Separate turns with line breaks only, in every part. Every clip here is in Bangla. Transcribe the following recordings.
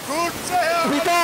ঘুরছে
পিতা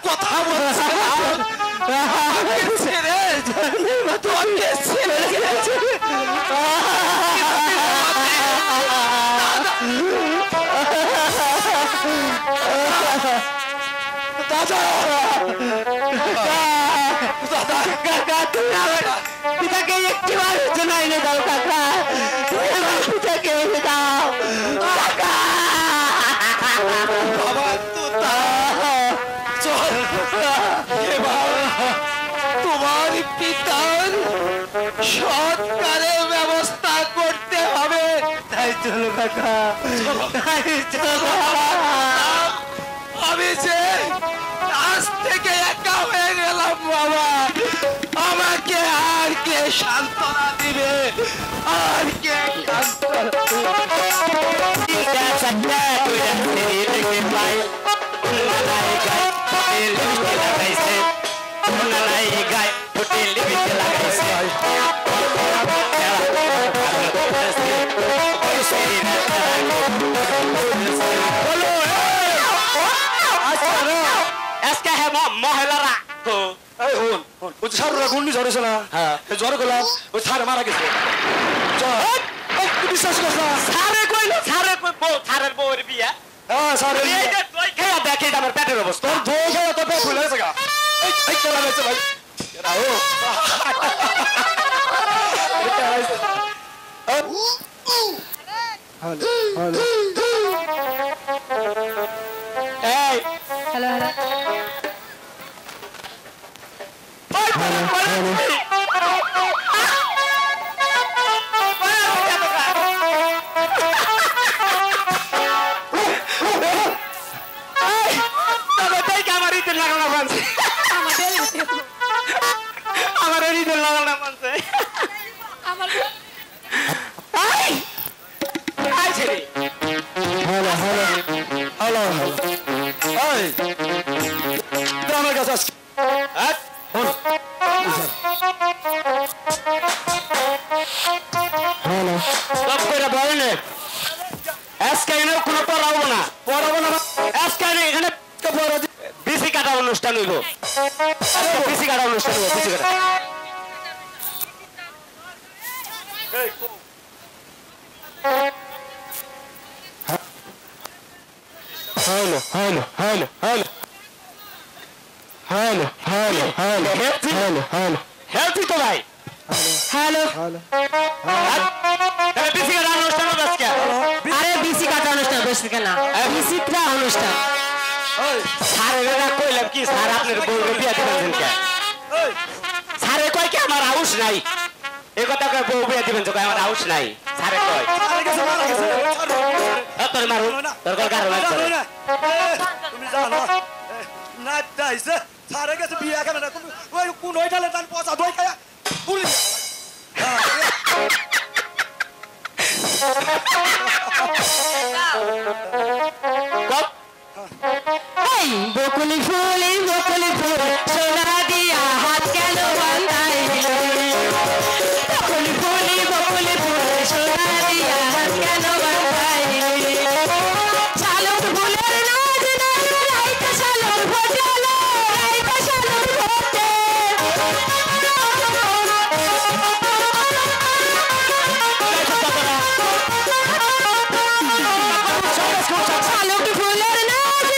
কথা বলছে
পিতাকে একটি বার জানাই না দাও কাকা, পিতাকে দাও কাকা।
বাবা চল, তোমার পিতার সৎকারের ব্যবস্থা করতে হবে।
তাই চলো কাকা, তাই চলো।
আমি যে আজ থেকে একা হয়ে গেলাম বাবা, আমাকে আর কে সান্ত্বনা দিবে, আর কে মহিলারা ঘূর্ণি ঝড়েছে না, জ্বর গেলাম ওই সার মারা গেছে। বিশ্বাস করছ? সারে কইল সারে বউ, সারের বউয়ের বিয়া
হ্যাঁ স্যার
এই যে দই খেয়ে দেখে আমার পেটের অবস্থা
তোর দই খেয়ে তো পেট ফুলে গেছে গা এই কেলা গেছে ভাই এরা ও হ্যালো হ্যালো
এই
hello hello
hello hello hello এই আমার কাছে আস হ্যালো
সব করে বলেন আজকে এনে কোনো পড়াবো না আজকে এখানে বিসি কাটা অনুষ্ঠান হইব বিসি কাটা অনুষ্ঠান হইব বিসি কাটা
hello hello hello hello hello hello hello hello hello
healthy তো ভাই
হ্যালো
হ্যালো
তাহলে বিসি কাটা অনুষ্ঠান হবে আজকে
আরে বিসি কাটা অনুষ্ঠান বসে কেন বিচিত্রা অনুষ্ঠান
স্যার এরা কইলাম কি স্যার আপনার বউকে বিয়া দিবেন কে স্যারে কয় কি আমার হাউস নাই এই কথা কয় বউ বিয়া দিবেন তো কয় আমার হাউস নাই স্যারে কয় তোর মারুন তোর কল কারণ
তুমি জানো না যাইছে সারে গেছে বিয়া কেন ওই কোন ওইটালে তার পয়সা দই খায়া পুরি
এই বকুলি ফুল সোনা দিয়া হাত কেন বাঁধাইল বকুলি ফুল সোনা দিয়া হাত কেন বাঁধাইল শালুক ফুলের নাচ রাইতে শালুক ফোটাল রাইতে শালুক ফোটে শালুক ফুলের নাচ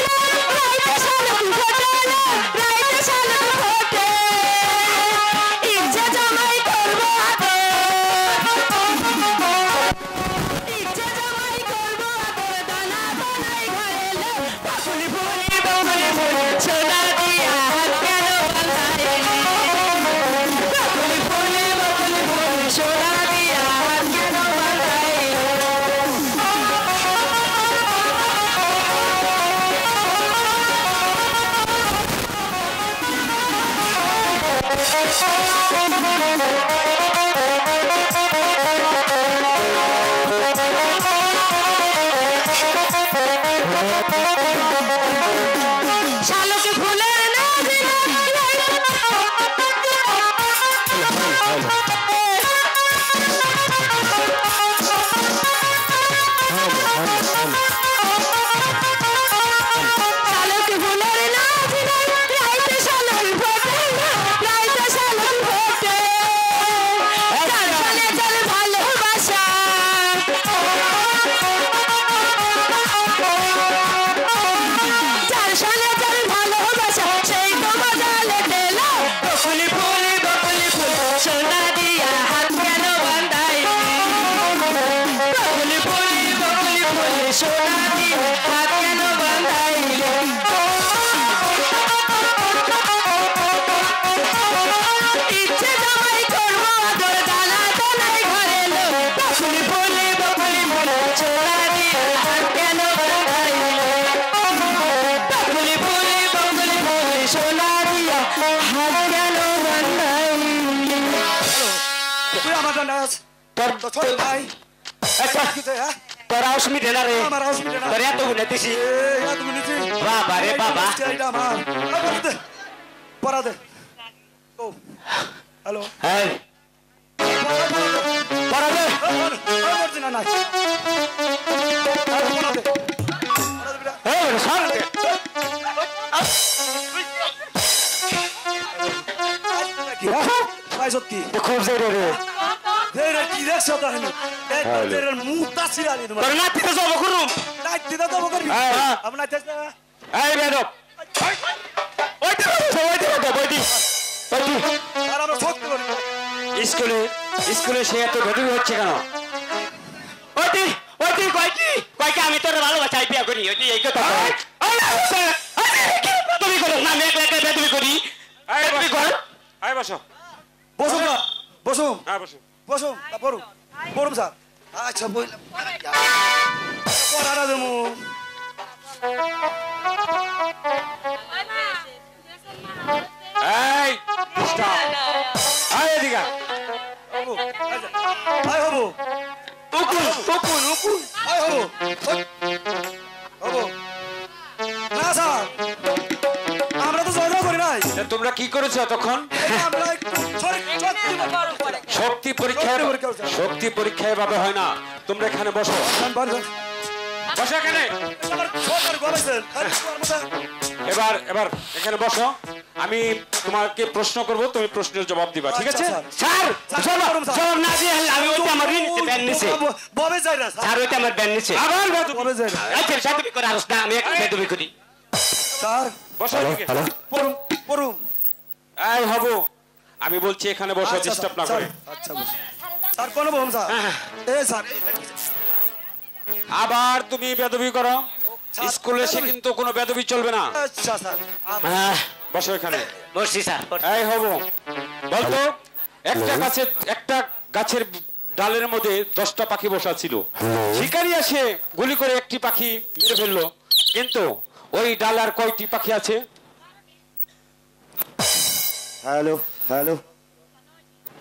রাইতে শালুক ফোটাল রাইতে শালুক ফোটে ইচ্ছে জামাই করব আদর ইচ্ছে জামাই করব আদর দানা বানাই ঘরে লো বকুলি ফুল সোনা দিয়া হাত কেন বাঁধাইলি বকুলি ফুল সোনা দিয়া হাত কেন বাঁধাইলি শালুক ফুলের নাচ শালুক ফুলের নাচ রাইতে শালুক ফোটে রাইতে শালুক ফোটে চার সালে চাল ভালোবাসা চার সালে চাল ভালোবাসা সেই তো মজা লেটেল বকুলি ফুল সোনা দিয়া হাত কেন বাঁধাইলি বকুলি ফুল সোনা দিয়া হাত কেন বাঁধাইলি ইচ্ছে জামাই করব আদর দানা দানাই ঘরে লো বকুলি ফুল সোনা দিয়া হাত কেন বাঁধাইলি বকুলি ফুল সোনা দিয়া হাত কেন বাঁধাইলি
তুই আমার নাচ
তোর
তো ছোট ভাই
আচ্ছা
কিছু হ্যাঁ
তোর হাউস মিটে না রে
আমার হাউস মিটে না
তোর এত গুণে দিছি
এই তুমি নিছি
বাবা রে বাবা
এইটা আমার পড়া দে ও হ্যালো
এই পড়া দে
করছি না না পড়া দে
এই সর
কি ভাই সত্যি
খুব জোরে রে
এরা কি দেখছো তাহলে এর মুখটা ছিড়ালি তোমার
তোর নাতিতে যাবো করুম
নাইট দিদা তো করবি
হ্যাঁ।
আমরা নাইট
এই বেদব ওইটি
আর আমরা সত্যি করি
স্কুলে সে এত বেদবি হচ্ছে কেন ওইটি কয়টি আমি তোর ভালোবাসাই বিয়া করি ওইটি এই কথা বেদবি করো না আমি একলা বেদবি করি বেদবি কর
আয় বসো
বসুন না বসুন
হ্যাঁ বসো
বসুন পড়ুন পড়ুন স্যার আচ্ছা বললাম পড়াটা দেবো
এই স্টপ আয় এদিকে
হবো আয় হবো
উকুন
আয় হবো হবো না স্যার আমরা তো জয়দাও করি নাই
তা তোমরা কি করেছো তখন
আমরা একটু
শক্তি পরীক্ষা এভাবে হয় না তোমরা এখানে বসো বসো এখানে এবার এখানে বসো আমি তোমাকে প্রশ্ন করব তুমি প্রশ্নের জবাব দিবা ঠিক আছে
স্যার জবাব না দিয়ে আমি ওইটা আমার ব্যান নিছে
ববে যাই না
স্যার ওইটা আমার ব্যান নিছে
আবার
ববে যাই না
আচ্ছা বেদবি করে আসছ না আমি একলা বেদবি করি
স্যার
বসো এদিকে
পড়ুন পড়ুন
এই হব আমি বলছি এখানে বসো ডিস্টার্ব না করে
আচ্ছা স্যার কোন বলুন স্যার এই স্যার
আবার তুমি বেদবি করো স্কুলে এসে কিন্তু কোনো বেদবি চলবে না
আচ্ছা স্যার
বসো এখানে
বসছি স্যার
এই হব বলতো একটা গাছের ডালের মধ্যে 10টা পাখি বসা ছিল শিকারী এসে গুলি করে একটি পাখি মেরে ফেললো কিন্তু ওই ডাল আর কয়টি পাখি আছে
হ্যালো হ্যালো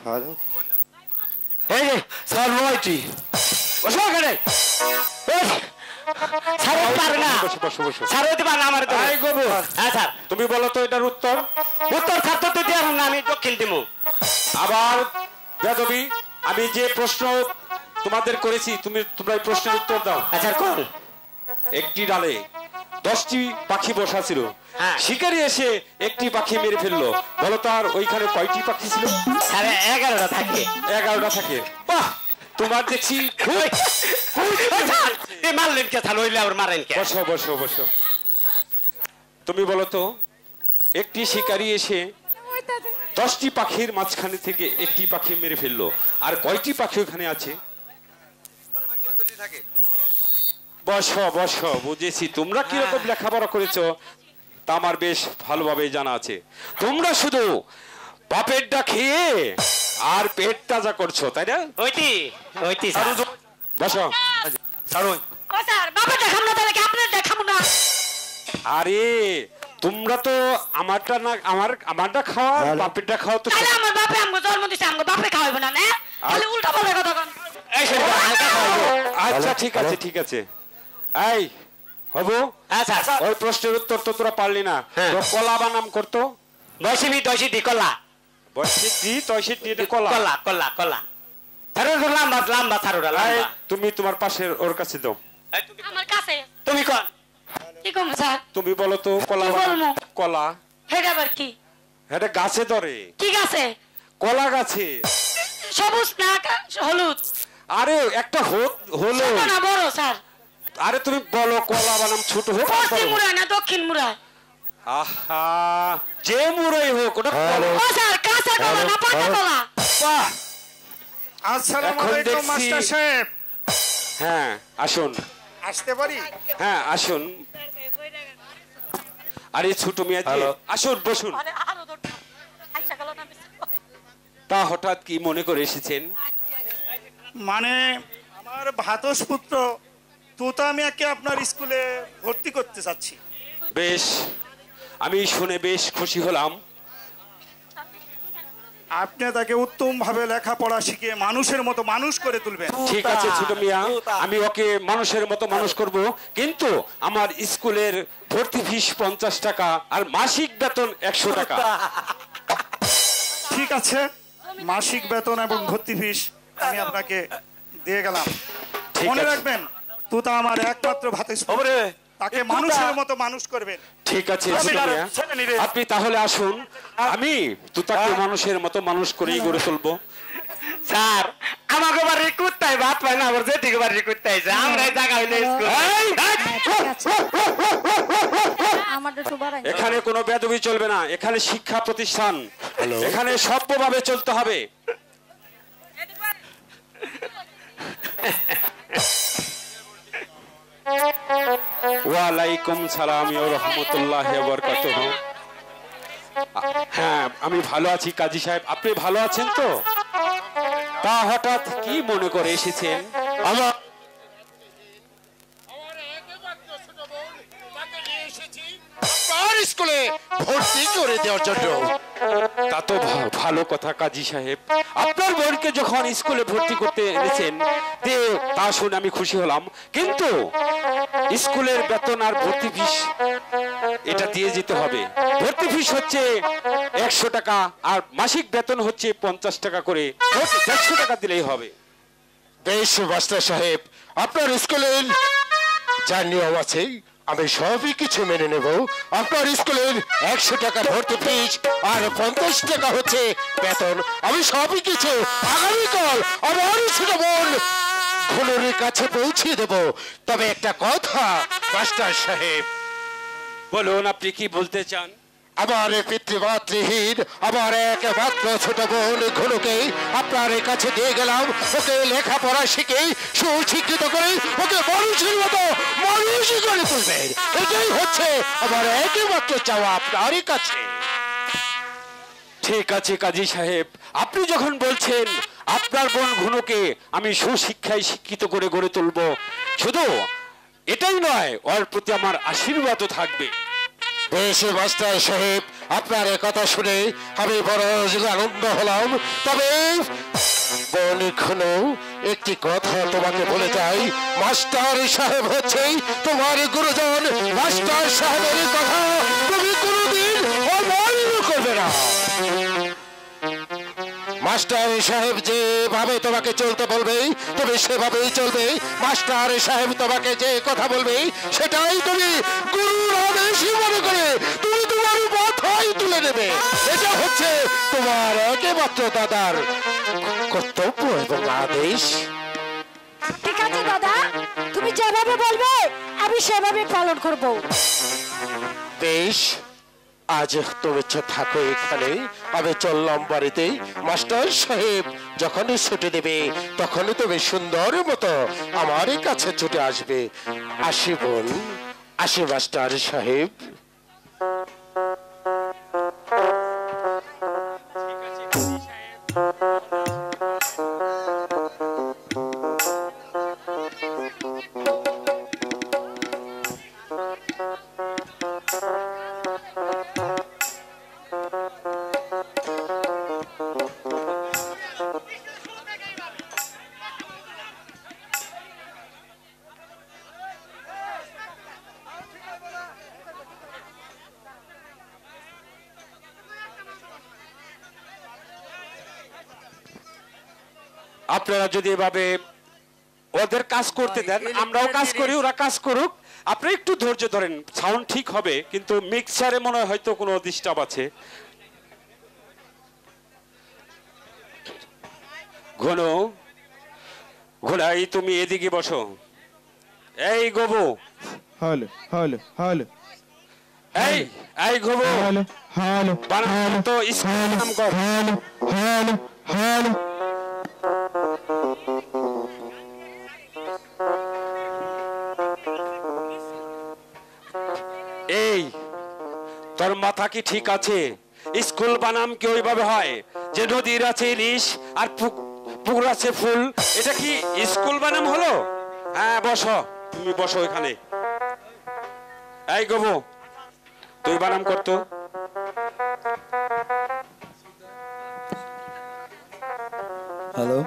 হ্যালো
এই যে স্যার নয়টি বসো এখানে স্যার পারে না
বসো বসো বসো
স্যার হইতে পারে না আমার তো
এই গবু
হ্যাঁ স্যার
তুমি বলো তো এটার উত্তর
স্যার তো দিয়ে না আমি দক্ষিণ দিমু
আবার বেদবি আমি যে প্রশ্ন তোমাদের করেছি তোমরা এই প্রশ্নের উত্তর দাও
আচ্ছা কোন
একটি ডালে 10টি পাখি বসা ছিল
হ্যাঁ।
শিকারী এসে একটি পাখি মেরে ফেললো বলো তো আর ওইখানে কয়টি পাখি ছিল
স্যার 11টা থাকে
11টা থাকে বাহ তোমার দেখছি
মারলেন কে স্যার হইলে আবার মারেন কে
বসো বসো বসো তুমি বলো তো একটি শিকারী এসে 10টি পাখির মাঝখানে থেকে একটি পাখি মেরে ফেললো আর কয়টি পাখি ওখানে আছে বসো বসো বুঝেছি তোমরা কিরকম লেখাপড়া করেছো তা আমার বেশ ভালোভাবে জানা আছে তোমরা শুধু বাপেরটা খেয়ে আর পেট তাজা করছো তাই না
ওইটি স্যার
বসো ছাড়ুন
ও স্যার বাবা দেখাম না তাহলে কি আপনার দেখাম না
আরে তোমরা তো আমারটা খাওয়া বাপেরটা খাওয়া তো
তাহলে আমার বাপে আমগো জন্ম দিছে আমগো বাপে খাওয়াইবো না না তাহলে উল্টা পাল্টা কথা কোন
এই শুনবা হালকা খাওয়াবো
আচ্ছা ঠিক আছে এই হবু
আচ্ছা
ওই প্রশ্নের উত্তর তো তোরা পারলি না
হ্যাঁ।
তো কলা বানাম করতো
দশি দি কলা
বসিটি তয়সিটি এটা কলা
কলা ছাড়ো লম্বা ছাড়ো
এই, তুমি তোমার পাশের ওর কাছে দাও
আমার কাছে
তুমি কোন
কি কম স্যার
তুমি বলো তো কলা
কি
বানাম
বলবো?
কলা
হেডা আবার কি
এটা গাছে ধরে
ঠিক আছে
কলা গাছে
সবুজ না হলুদ
আরে একটা হলো
ছোট না বড় স্যার
আরে তুমি বলো কলা বানাম ছোট হোক আর বড়
পশ্চিম
হোক।
মুড়া না দক্ষিণ মুড়া
আহা যে মুড়াই হোক ওটা কলা।
ও স্যার কাঁচা কলা না পাকা কলা
বাহ,
আসসালামু
এখন
আলাইকুম
দেখছি-
মাস্টার সাহেব
হ্যাঁ আসুন
আসতে পারি
হ্যাঁ আসুন আরে ছোট মিয়া জি, আসুন বসুন
আরে আরো দৌড় আইসা গেল না
তা হঠাৎ কি মনে করে এসেছেন
মানে আমার ভাতস পুত্র তোতা মিয়াকে আপনার স্কুলে ভর্তি করতে চাচ্ছি
বেশ আমি শুনে বেশ খুশি হলাম
আপনি তাকে উত্তম ভাবে লেখাপড়া শিখিয়ে মানুষের মতো মানুষ করে তুলবেন
ঠিক আছে ছোট মিয়া আমি ওকে মানুষের মতো মানুষ করব কিন্তু আমার স্কুলের ভর্তি ফিস 50 টাকা আর মাসিক বেতন 100 টাকা
ঠিক আছে মাসিক বেতন এবং ভর্তি ফিস আমি আপনাকে দিয়ে গেলাম
ঠিক
মনে
আছে।
রাখবেন তোতা আমার একমাত্র ভাতস পুত্র।
ওরে
তাকে মানুষের মতো মানুষ করবেন
ঠিক আছে ছোট মিয়া আপনি তাহলে আসুন আমি তুতাকে মানুষের মতো মানুষ করেই গড়ে তুলবো
স্যার আমাকে বাড়ির কুত্তায় ভাত পায় না, আবার যেদিকে বাড়ির কুত্তায় যায় আমরা এই জায়গা হইলে স্কুল।
আমাদের তো বাড়াই
এখানে কোনো বেদবি চলবে না, এখানে শিক্ষা প্রতিষ্ঠান, এখানে সভ্যভাবে চলতে হবে। ওয়ালাইকুম সালাম ওয়া রাহমাতুল্লাহি ওয়া বারাকাতুহু। হ্যাঁ আমি ভালো আছি কাজী সাহেব, আপনি ভালো আছেন তো? তা হঠাৎ কি মনে করে এসেছেন?
আমার স্কুলে ভর্তি করে দেওয়ার জন্য।
তা তো ভালো কথা কাজী সাহেব, আপনার বোনকে যখন স্কুলে ভর্তি করতে এনেছেন তা শুনে আমি খুশি হলাম, কিন্তু স্কুলের বেতন আর ভর্তি ফিস এটা দিয়ে যেতে হবে। ভর্তি ফিস হচ্ছে 100 টাকা আর মাসিক বেতন হচ্ছে 50 টাকা করে, 150 টাকা দিলেই হবে।
বেশ মাস্টার সাহেব, আপনার স্কুলের যা নিয়ম আছে আমি সবই কিছু মেনে নেব। আপনার স্কুলের 100 টাকা ভর্তি ফিস আর 50 টাকা হচ্ছে বেতন, আমি সবই কিছু আগামীকাল আমার ছোট বোন ঘুনুরের কাছে পৌঁছে দেব। তবে একটা কথা মাস্টার সাহেব,
বলুন আপনি কি বলতে চান?
আমার পিতৃমাতৃহীন আমার একমাত্র ছোট বোন ঘুনুকে আপনার কাছে দিয়ে গেলাম। ওকে লেখাপড়া শিখে সুশিক্ষিত করে ওকে মানুষের মতো মানুষ করে তুলবেন, এটাই হচ্ছে আমার একমাত্র চাওয়া আপনার কাছে।
ঠিক আছে কাজী সাহেব, আপনি যখন বলছেন আপনার বোন ঘুনুকে আমি সুশিক্ষায় শিক্ষিত করে গড়ে তুলব, শুধু এটাই নয় ওর প্রতি আমার আশীর্বাদও থাকবে।
বেশ মাস্টার সাহেব, আপনার কথা শুনে আমি বড় আনন্দ হলাম। তবে বোন ঘুনু, একটি কথা তোমাকে বলে যাই, মাস্টার সাহেব হচ্ছে তোমার গুরুজন। মাস্টার সাহেবের কথা তুমি কোনোদিন অমান্য করবে না। মাস্টার সাহেব যেভাবে তোমাকে চলতে বলবে তুমি সেভাবেই চলবে। মাস্টার সাহেব তোমাকে যে কথা বলবে সেটাই তুমি গুরুর আদেশ মনে করে তুমি তোমার মাথায় তুলে নেবে। এটা হচ্ছে তোমার একমাত্র দাদার কর্তব্য এবং আদেশ।
ঠিক আছে দাদা, তুমি যেভাবে বলবে আমি সেভাবে পালন করব।
বেশ, আজ তুমি থাকো এখানে, আমি চললাম বাড়িতে। মাস্টার সাহেব যখনই ছুটি দেবে তখনই তুমি সুন্দর মতো আমার কাছে ছুটে আসবে। আসি বোন, আসি মাস্টার সাহেব।
আপনারা যদি এভাবে ওদের কাজ করতে দেন, আমরাও কাজ করি, ওরা কাজ করুক। আপনি একটু ধৈর্য ধরেন, সাউন্ড ঠিক হবে, কিন্তু মিক্সারে মনে হয় হয়তো কোনো ডিস্টার্ব আছে। ঘন ঘোড়াই তুমি এদিকে বসো। এই গবু,
হ্যালো হ্যালো হ্যালো
এই এই গবু,
হ্যালো হ্যালো
বানান তো স্কুল নাম কর।
হ্যালো হ্যালো হ্যালো
এই তোর মাথা কি ঠিক আছে? স্কুল বানাম কি ওইভাবে হয় যে নদীর আছে ইলিশ আর পুকুর আছে ফুল? এটা কি স্কুল বানাম হলো? হ্যাঁ বসো, তুমি বসো এখানে। এই গবু, তুই বানাম করতো।
হ্যালো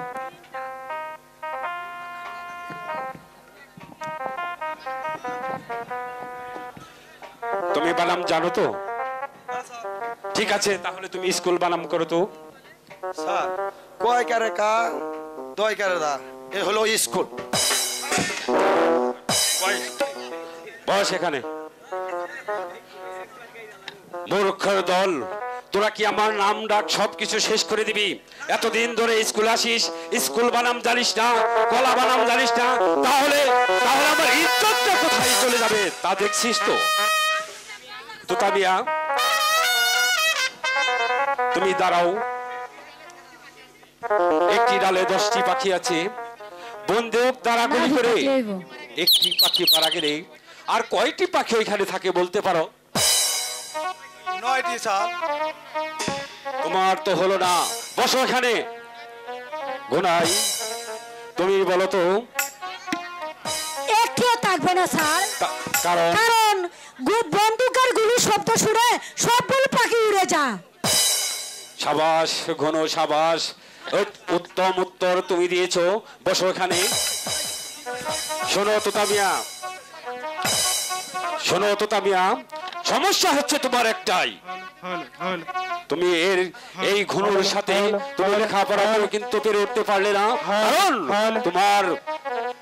তুমি বানাম জানো তো? ঠিক আছে, তাহলে তুমি স্কুল বানাম করো তো।
স্যার, কয় কারে কা, দয় কারে দা, এ হলো স্কুল।
বস এখানে। মূর্খের দল, তোরা কি আমার নাম ডাক সবকিছু শেষ করে দিবি? এতদিন ধরে স্কুল আসিস, স্কুল বানাম জানিস না, কলা বানাম জানিস না, তাহলে তাহলে আমার ইজ্জতটা কোথায় চলে যাবে তা দেখছিস তো? তোতা মিয়া, তুমি দাঁড়াও। একটি ডালে 10টি পাখি আছে, বন্দুক দ্বারা গুলি করে একটি পাখি মারা গেলে আর কয়টি পাখি ওইখানে থাকে বলতে পারো?
9টি স্যার।
তোমার তো হলো না, বসো এখানে। গুনাই, তুমি বলো তো।
একটিও থাকবে না স্যার,
কারণ
কারণ বন্দুকের গুলির শব্দ শুনে সবগুলো পাখি উড়ে যা।
সাবাস ঘন, সাবাস, উত্তম উত্তর তুমি দিয়েছো। বসো এখানে। শোনো তোতা মিয়া, শোনো তোতা মিয়া, সমস্যা হচ্ছে তোমার একটাই। তুমি এই ঘুনুর সাথে তুমি লেখাপড়া করে কিন্তু পেরে উঠতে পারলে না, কারণ তোমার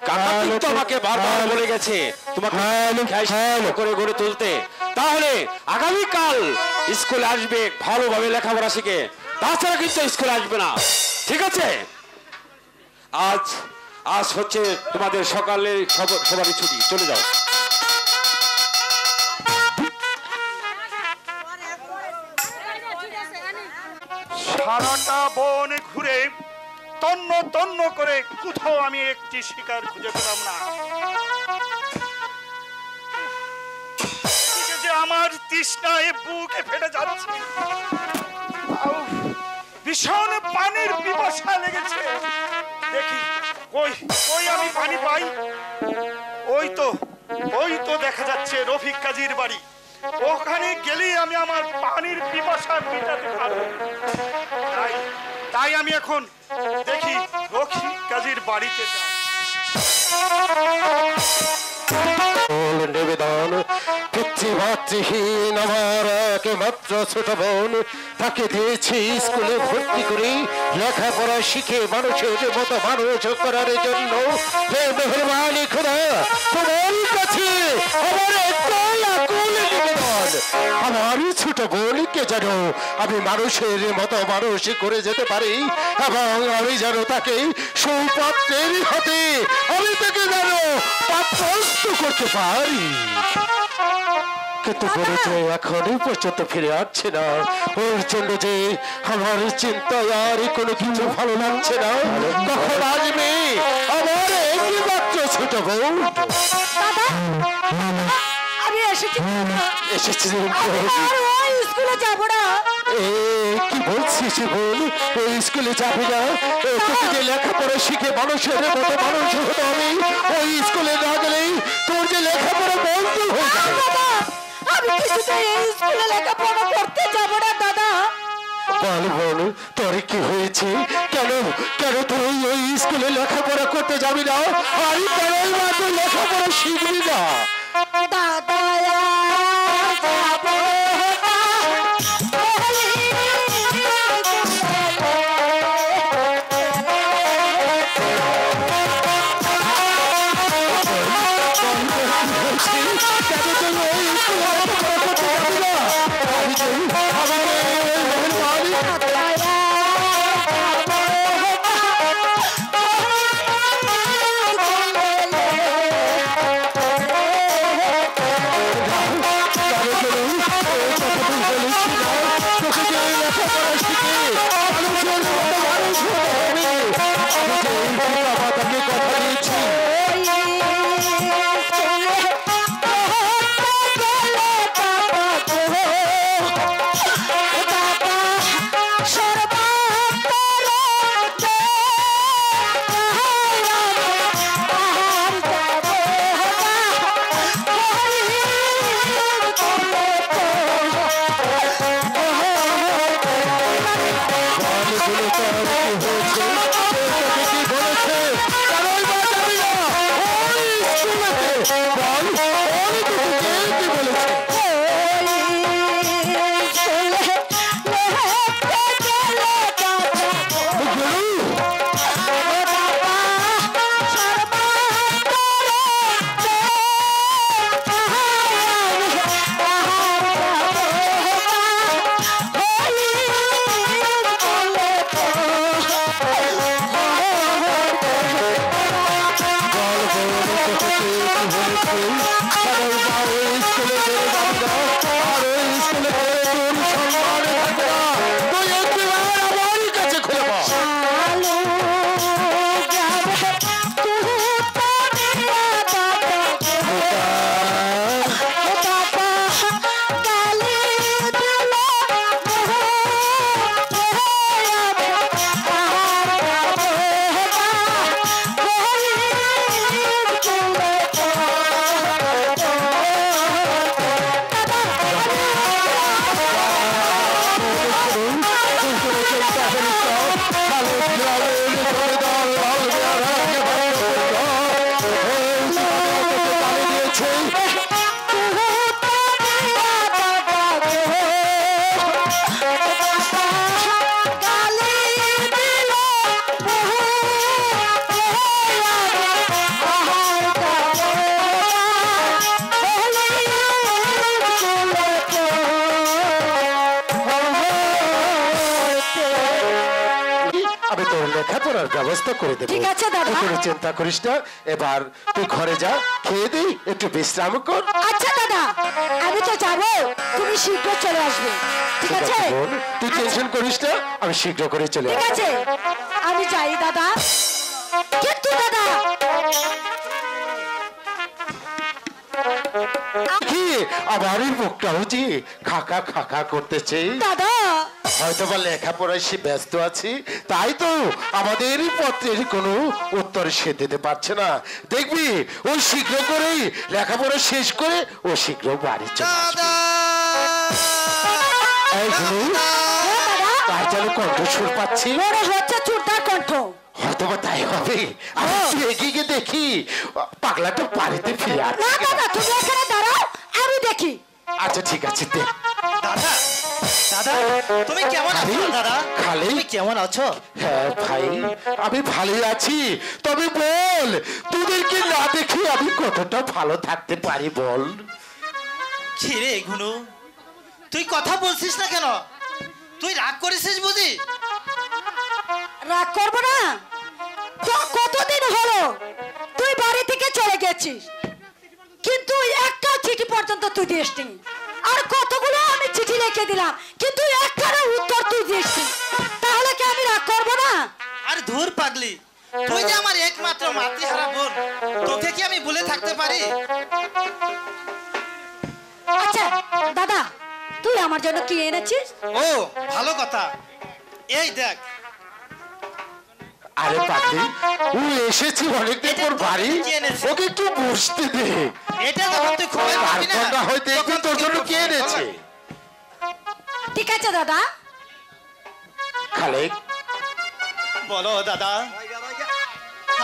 কাকা কিন্তু আমাকে বারবার বলে গেছে তোমাকে করে গড়ে তুলতে। তাহলে আগামীকাল স্কুলে আসবে, ভালোভাবে লেখাপড়া শিখে, তাছাড়া কিন্তু স্কুলে আসবে না, ঠিক আছে? আজ আজ হচ্ছে তোমাদের সকালে সবারই ছুটি, চলে যাও।
সারাটা বন ঘুরে তন্ন তন্ন করে কোথাও আমি একটি শিকার খুঁজে পেলাম না। এদিকে যে আমার তৃষ্ণায় বুকে ফেটে যাচ্ছে, ভীষণ পানির পিপাসা লেগেছে। দেখি কই কই আমি পানি পাই। ওই তো দেখা যাচ্ছে রফিক কাজীর বাড়ি। ওখানে গেলেই আমি আমার পানির পিপাসা মেটাতে পারবো। তাই আমি এখন দেখি রফিক কাজীর বাড়িতে যাই।
নিবেদন, পিতৃমাতৃহীন আমার একমাত্র ছোট বোন, তাকে দিয়েছি স্কুলে ভর্তি করে লেখাপড়া শিখে মানুষের মতো মানুষ করার জন্য। হে মেহেরবানি খোদা, তোমার কাছে আমার একটাই আকুল নিবেদন, আমার ছোট বোনকে যেন আমি মানুষের মতো মানুষ করে যেতে পারি, এবং আমি যেন তাকে সৌপাত্রের হাতে আমি তাকে যেন পাত্রস্থ করতে পারি। কিন্তু বলেছে এখনই পর্যন্ত ফিরে আসছে না। ওর জন্য যে আমার চিন্তায় আর কোনো কিছু ভালো লাগছে না। কখন আসবে আমার একমাত্র ছোট বোন?
আমি এসেছি।
স্কুলে যাবো না। কি বলছিস বোন? ওই স্কুলে যাবি না? তোকে যে লেখাপড়া শিখে মানুষের মতো মানুষ হতো আমি, ওই স্কুলে না গেলেই তোর যে লেখাপড়া বন্ধ হয়ে যাবে।
আমি কিছুতেই এই স্কুলে লেখাপড়া করতে যাব না দাদা।
বল বল, তোর কি হয়েছে? কেন কেন তুই ওই স্কুলে লেখাপড়া করতে যাবি না? আর কেন তুই লেখাপড়া শিখবি না?
দাদা
ছেড়ে যাবি না, আর ওই স্কুলে তোর সম্মান থাকবে না। তুই একটিবার আমারই কাছে খুলে বল। আমি তোর লেখাপড়ার ব্যবস্থা করে দেবো।
ঠিক আছে দাদা।
কোনো চিন্তা করিস না। এবার তুই ঘরে যা, খেয়ে দি, একটু বিশ্রাম কর।
আচ্ছা দাদা, আমি তো যাবো, তুমি শীঘ্র চলে আসবে, ঠিক আছে?
বোন, তুই টেনশন করিস না, আমি শীঘ্র করে চলে
ঠিক
আসবো।
আছে, আমি যাই দাদা। কিন্তু দাদা,
কি আমারই মুখটাও যে খাকা খাকা করতেছে।
দাদা
হয়তো বা লেখাপড়ায় সে ব্যস্ত আছে, তাই তো আমাদেরই পত্রের কোনো উত্তর সে দিতে পারছে না। দেখবি ওই শীঘ্র করেই লেখাপড়া শেষ করে ও শীঘ্র বাড়ি চলে আসবে। এই শুনুন, তার যেন কণ্ঠস্বর পাচ্ছি,
মনে হচ্ছে চুরটার কণ্ঠ।
হয়তো বা তাই হবে। আমি একটু এগিয়ে গিয়ে দেখি পাগলাটা বাড়িতে ফিরে আসছে
না
কিনা।
দাদা, তুমি এখানে দাঁড়াও, আমি দেখি।
আচ্ছা ঠিক আছে, দেখ।
দাদা দাদা তুমি কেমন আছো দাদা?
খালি
তুমি কেমন আছো?
হ্যাঁ ভাই, আমি ভালোই আছি। তবে বল, তোদেরকে না দেখে আমি কতটা ভালো থাকতে পারি বল।
কি রে গুনু, তুই কথা বলছিস না কেন? তুই রাগ করেছিস বুঝি?
রাগ করবো না তো? কতদিন হলো তুই বাড়ি থেকে চলে গেছিস, কিন্তু একটা চিঠি পর্যন্ত তুই দিসনি। আর কতগুলো আমি চিঠি লিখে দিলাম, কিন্তু একটারও উত্তর তুই দিসনি। তাহলে কি আমি রাগ করবো না?
আরে ধুর পাগলি, তুই যে আমার একমাত্র মাতৃহারা বোন, তোকে কি আমি ভুলে থাকতে পারি?
আচ্ছা দাদা, তুই আমার জন্য কি এনেছিস?
ও ভালো কথা, এই দেখ।
আরে পাগলি, ও এসেছে অনেকদিন পর বাড়ি, ওকে একটু বসতে দে।
এটা যখন তুই খুবই পাবি না,
তারপর না হয় দেখবি তোর জন্য কে এনেছে।
ঠিক আছে দাদা।
খালেক,
বলো দাদা,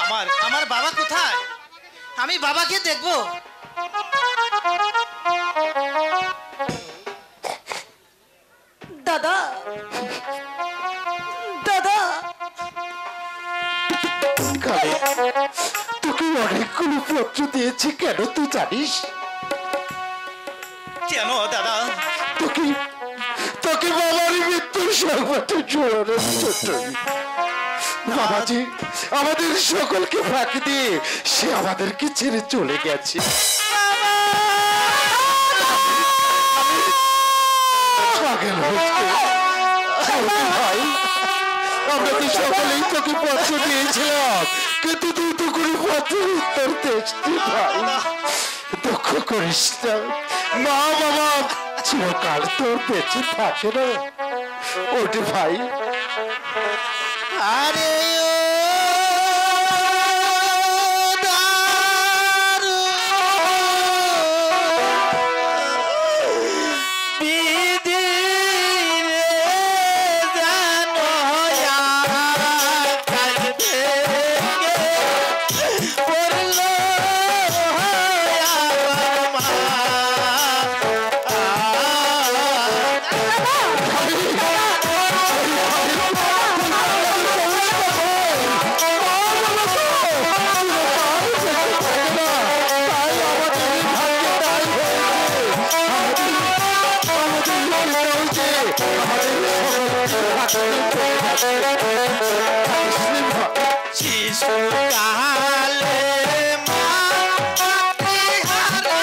আমার আমার বাবা কোথায়? আমি বাবাকে দেখবো।
দাদা দাদা,
খালেক, তোকে অনেকগুলো পত্র দিয়েছি, কেন তুই জানিস?
কেন দাদা?
তোকে তোকে বাবার মৃত্যুর সংবাদে জোরানোর জন্য। বাবাজি আমাদের সকলকে ফাঁকি দিয়ে সে আমাদেরকে ছেড়ে চলে গেছে। পাগল হচ্ছে। ভাই, আমরা তো সকলেই তোকে পত্র দিয়েছিলাম, কিন্তু তুই তো কোনো পত্রের উত্তর দেখছি ভাই। দুঃখ করিস না, মা বাবা চিরকাল তোর বেঁচে থাকে না। ওঠে ভাই।
আরে শিশুকালে মাতৃহারা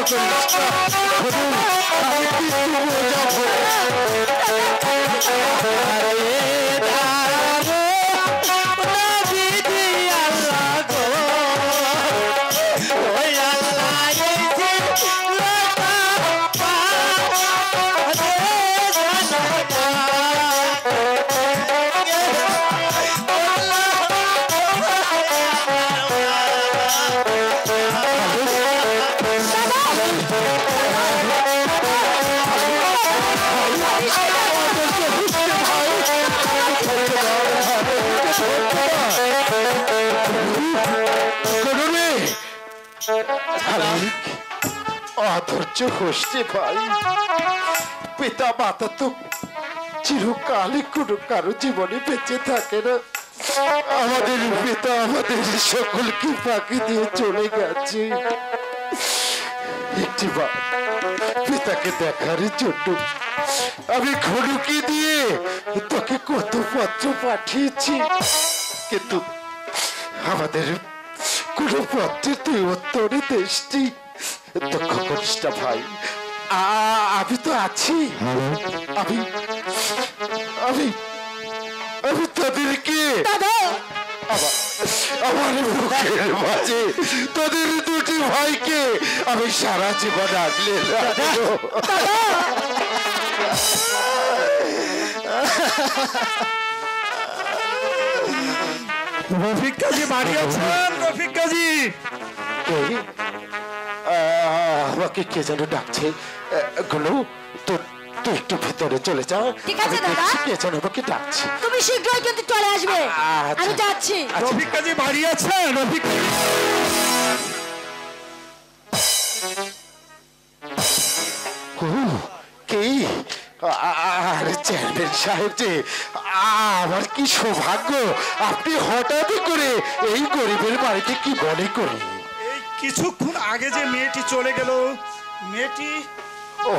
করিস না। ঘনু, আমি কিন্তু বোঝাবো। অধৈর্য হচ্ছে ভাই। পিতা মাতা তো চিরকালই কোনো কারো জীবনে বেঁচে থাকে না। আমাদের পিতা আমাদের সকলকে ফাঁকি দিয়ে চলে গেছে। একটিবার পিতাকে দেখার জন্য আমি ঘনুকে দিয়ে তোকে কত পত্র পাঠিয়েছি, কিন্তু আমাদের কোনো পত্রে তুই উত্তরে দেশটি। দুঃখ করিস না ভাই, আমি তো আছি। আমি আমি আমি তোদেরকে আমার বুকের মাঝে তোদের দুটি ভাইকে আমি সারা জীবন আগলে রাখবো।
রফিক কাজী বাড়ি আছেন? রফিক কাজী,
আমাকে কে যেন ডাকছে। গুলো তুই একটু ভিতরে চলে যা।
ঠিক আছে দাদা,
কে যেন আমাকে ডাকছে।
তুমি শীঘ্রই কিন্তু চলে আসবে। আমি যাচ্ছি।
রফিক কাজী বাড়ি আছেন? রফিক
কে? আরে চেয়ারম্যান সাহেব যে, আমার কি সৌভাগ্য আপনি হঠাৎ করে এই গরিবের বাড়িতে কি মনে করি।
এই কিছুক্ষণ আগে যে মেয়েটি চলে গেল, মেয়েটি
ও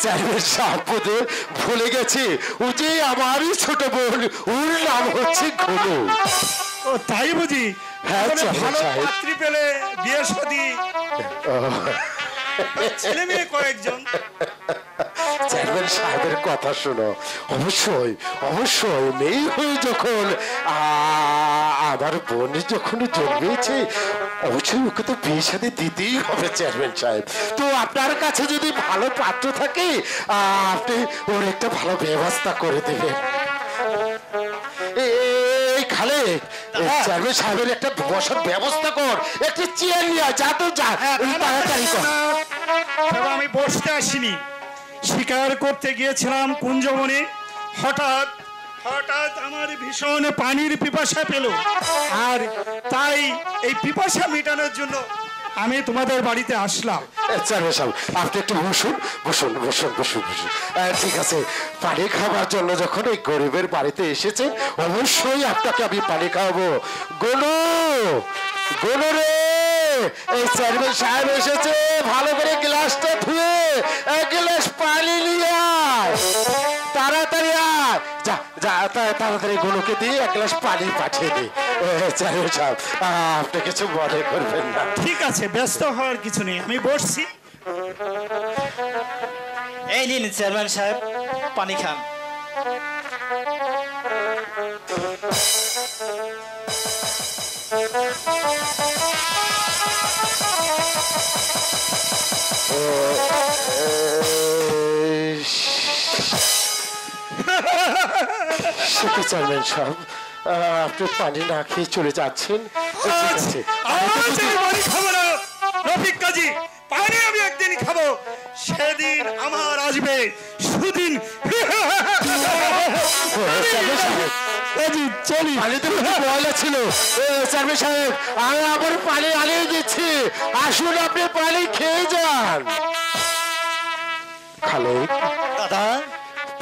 চেয়ারম্যান সাহেব বোধহয় ভুলে গেছে, ও যে আমারই ছোট বোন, ওর নাম হচ্ছে ঘনু।
ও তাই বুঝি?
হ্যাঁ,
তাহলে
চেয়ারম্যান
ভালো
সাহেব।
পাত্রী পেলে বিয়ে শাদী, ছেলে মেয়ে কয়েকজন।
চেয়ারম্যান সাহেবের কথা শোনো, অবশ্যই অবশ্যই মেয়ে হয়ে যখন আমার বোন যখন জন্মেছে, অবশ্যই ওকে তো বিয়ে শাদী দিতেই হবে চেয়ারম্যান সাহেব। তো আপনার কাছে যদি ভালো পাত্র থাকে, আপনি ওর একটা ভালো ব্যবস্থা করে দেবেন। এই খালে চেয়ারম্যান সাহেবের একটা বসার ব্যবস্থা কর, একটা চেয়ার নিয়ে যা তো যা, তাড়াতাড়ি কর।
আমি বসতে আসিনি, শিকার করতে গিয়েছিলাম কুঞ্জবনে। হঠাৎ হঠাৎ আমার ভীষণ পানির পিপাসা পেল, আর তাই এই পিপাসা মেটানোর জন্য আমি তোমাদের বাড়িতে আসলাম।
চেয়ারম্যান সাহেব, আপনি একটু বসুন বসুন বসুন বসুন বসুন। ঠিক আছে, পানি খাওয়ার জন্য যখন এই গরিবের বাড়িতে এসেছেন, অবশ্যই আপনাকে আমি পানি খাওয়াবো। গোলু, গোলু রে, এই চেয়ারম্যান সাহেব এসেছে, ভালো করে গ্লাসটা ধুয়ে এক গ্লাস পানি নিয়ে আয়, তাড়াতাড়ি আয়। যা যা, তাড়াতাড়ি গোলুকে দিয়ে এক গ্লাস পানি পাঠিয়ে দিই। চেয়ারম্যান সাহেব, আপনি কিছু মনে করবেন না।
ঠিক আছে, ব্যস্ত হওয়ার কিছু নেই, আমি বসছি।
এই নিন চেয়ারম্যান সাহেব, পানি খান।
চেয়ারম্যান সাহেব, আপনি পানি না খেয়ে চলে যাচ্ছেন।
পানি খাবো না রফিক কাজী, পানি আমি একদিন খাবো, সেদিন আমার আসবে সুদিন।
চলি, পানিতে ময়লা ছিল। চেয়ারম্যান সাহেব, আমি আবার পানি আনিয়ে দিচ্ছি, আসুন আপনি পানি খেয়ে যান। খালো
দাদা,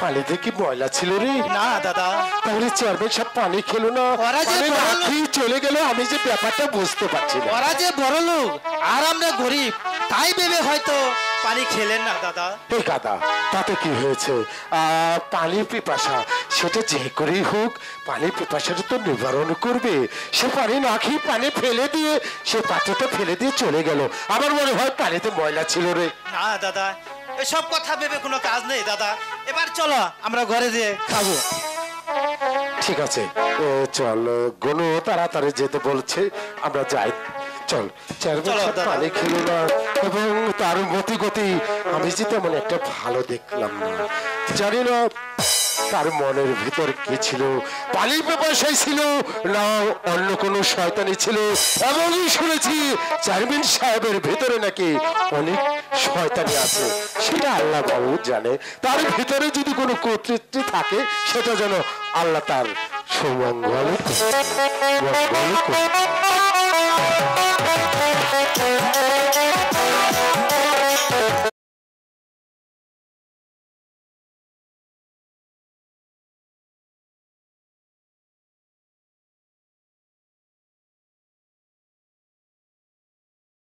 পানিতে কি ময়লা ছিল রে?
না দাদা।
তাহলে চেয়ারম্যান সাহেব পানি খেলো না,
ওরা যে
পানি না
বড় লোক।
খেয়ে চলে গেল, আমি যে ব্যাপারটা বুঝতে পারছি না।
ওরা যে বড় লোক আর আমরা গরিব, তাই ভেবে হয়তো পানি খেলেন না দাদা।
এই গাদা, তাতে কি হয়েছে? পানির পিপাসা সেটা যে করেই হোক পানির পিপাসাটা তো নিবারণ করবে। সে পানি না খেয়ে পানি ফেলে দিয়ে সে পাত্রটা ফেলে দিয়ে চলে গেল। আমার মনে হয় পানিতে ময়লা ছিল রে।
না দাদা, এসব কথা ভেবে কোনো কাজ নেই দাদা। এবার চলো আমরা ঘরে যেয়ে খাবো।
ঠিক আছে, চল গনু তাড়াতাড়ি যেতে বলছে, আমরা যাই। চল। চেয়ারম্যান
চলো,
সাহেব
দাদা।
পানি খেলো না এবং তার মতি গতি আমি যে তেমন একটা ভালো দেখলাম না। জানি না তার মনের ভিতর কি ছিল, পানির পিপাসাই ছিল না অন্য কোনো শয়তানি ছিল। এমনই শুনেছি চেয়ারম্যান সাহেবের ভিতরে নাকি অনেক শয়তানি আছে, সেটা আল্লাহ বাবু জানে। তার ভিতরে যদি কোনো কর্তৃত্ব থাকে সেটা যেন আল্লাহ তার সুমঙ্গল মঙ্গল করে।